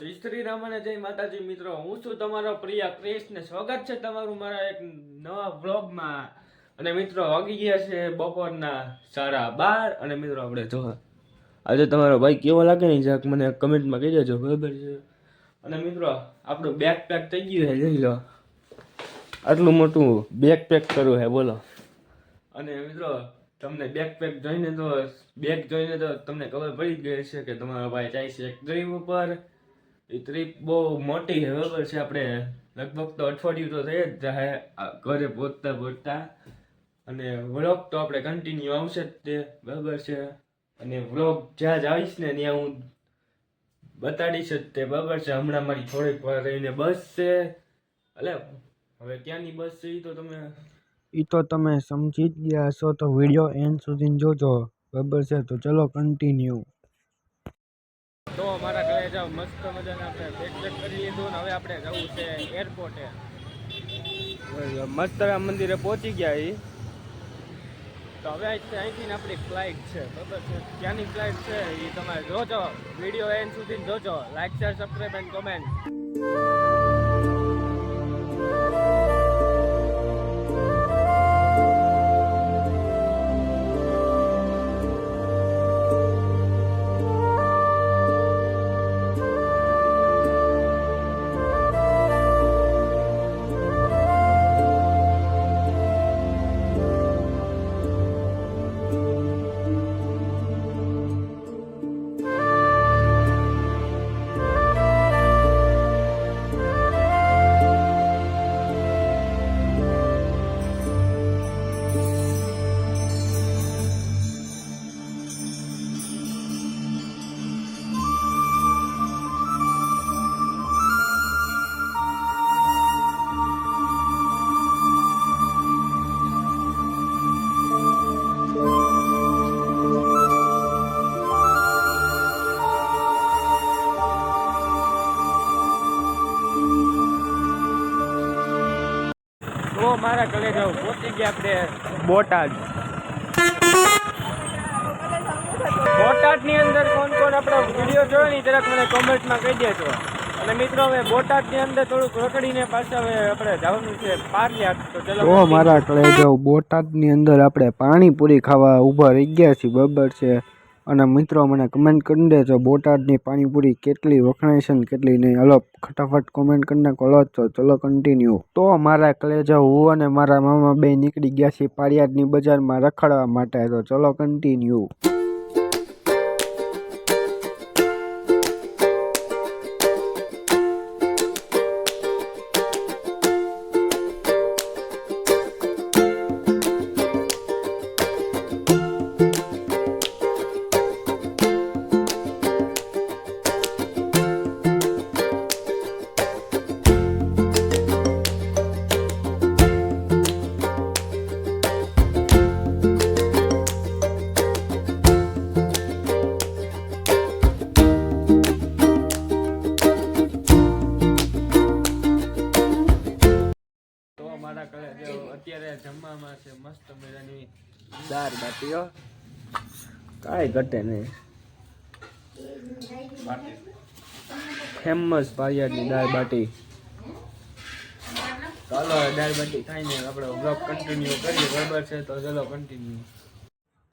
જય શ્રી રામ અને જય માતાજી મિત્રો, હું છું તમારો પ્રિય ક્રિશ ને સ્વાગત છે તમારું મારા એક નવા વ્લોગમાં. અને મિત્રો વાગી ગયા છે બપોરના 12:30 અને મિત્રો આપણે જો આજે તમારો ભાઈ કેવો લાગે ને જરાક મને કમેન્ટમાં કહી દેજો, બરાબર છે. અને મિત્રો આપણું બેગ પેક થઈ ગયું છે, જોઈ લો આટલું મોટું બેગ પેક કરવું છે બોલો. અને મિત્રો તમને બેગ જોઈને તો તમને ખબર પડી ગઈ છે કે તમારો ભાઈ જાય છે એક ટ્રીપ ઉપર. એ ટ્રીપ બહુ મોટી છે, બરાબર છે. આપણે લગભગ તો અઠવાડિયું તો થઈ જ જાય ઘરે પહોંચતા. અને વ્લોગ તો આપણે કન્ટિન્યુ આવશે જ તે, બરાબર છે. અને વ્લોગ જ્યાં જ આવીશ ને ત્યાં હું બતાડીશ જ તે, બરાબર છે. હમણાં મારી થોડીક વાર રહીને બસ છે, એટલે હવે ક્યાંની બસ છે એ તો તમે સમજી જ ગયા હશો, તો વિડીયો એન્ડ સુધી જોજો, બરાબર છે. તો ચલો કન્ટિન્યુ. તો મારા ઘરે જાવ મસ્ત મજાના આપણે બેગ કરી લીધું ને હવે આપણે જવું છે એરપોર્ટે. મસ્ત રામ મંદિરે પહોંચી ગયા એ. તો હવે અહીંથી આપણી ફ્લાઇટ છે, બરાબર છે. ક્યાંની ફ્લાઇટ છે એ તમારે જોજો, વિડીયો એન્ડ સુધી જોજો. Like share subscribe and comment. તો મારા કલેજાઓ પહોંચી ગયા આપણે બોટાદ. બોટાદની અંદર કોણ આપણો વિડીયો જોયો ને જરાક મને કોમેન્ટમાં કહી દેજો. અને મિત્રો હવે બોટાદની અંદર થોડુંક રખડીને પાછા હવે આપણે જવાનું છે પારિયાદ. તો ચલો મારા કલેજાઓ બોટાદની અંદર આપણે પાણીપુરી ખાવા ઊભા રહી ગયા છીએ, બરાબર છે. અને મિત્રો મને કમેન્ટ કરી દેજો બોટાદની પાણીપુરી કેટલી વખણાય છે ને કેટલી નહીં. હલો ફટાફટ કોમેન્ટ કરી નાખો. ચલો કન્ટિન્યુ. તો મારા કલેજા હું અને મારા મામા બે નીકળી ગયા છીએ પારિયાદની બજારમાં રખડવા માટે. તો ચલો કન્ટિન્યુ. અત્યારે જમવામાં છે મસ્ત મજાની દાળ બાટીઓ, કાંઈ ઘટે નહીં. ફેમસ પારિયાદની દાળ બાટી. ચાલો દાળ બાટી ખાઈને આપણે બ્લોગ કન્ટિન્યુ કરીએ, બરાબર છે. તો ચલો કન્ટિન્યુ.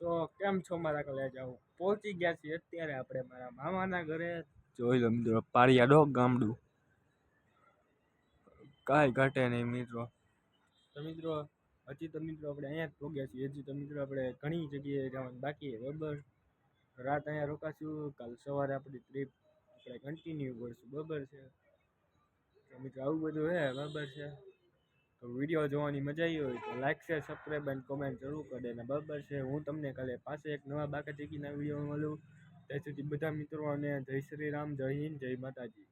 તો કેમ છો મારા કલેજાઓ, પહોંચી ગયા છીએ અત્યારે આપણે મારા મામાના ઘરે. જોઈ લો મિત્રો પારિયાદો ગામડું, કાંઈ ઘટે નહીં મિત્રો. તો મિત્રો હજી તો મિત્રો આપણે અહીંયા જ પહોંચ્યા છીએ. હજી તો મિત્રો આપણે ઘણી જગ્યાએ જવાનું બાકી છે, બરાબર. રાત અહીંયા રોકાશું, કાલ સવારે આપણી ટ્રીપ આપણે કન્ટિન્યુ કરશું, બરાબર છે. તો મિત્રો આવું બધું છે, બરાબર છે. તો વિડીયો જોવાની મજા આવી હોય તો like share subscribe and comment જરૂર કરી દેને, બરાબર છે. હું તમને કાલે પાસે એક નવા બાકા ચીકીના વિડીયો મળું. ત્યાં સુધી બધા મિત્રોને જય શ્રી રામ, જય હિન્દ, જય માતાજી.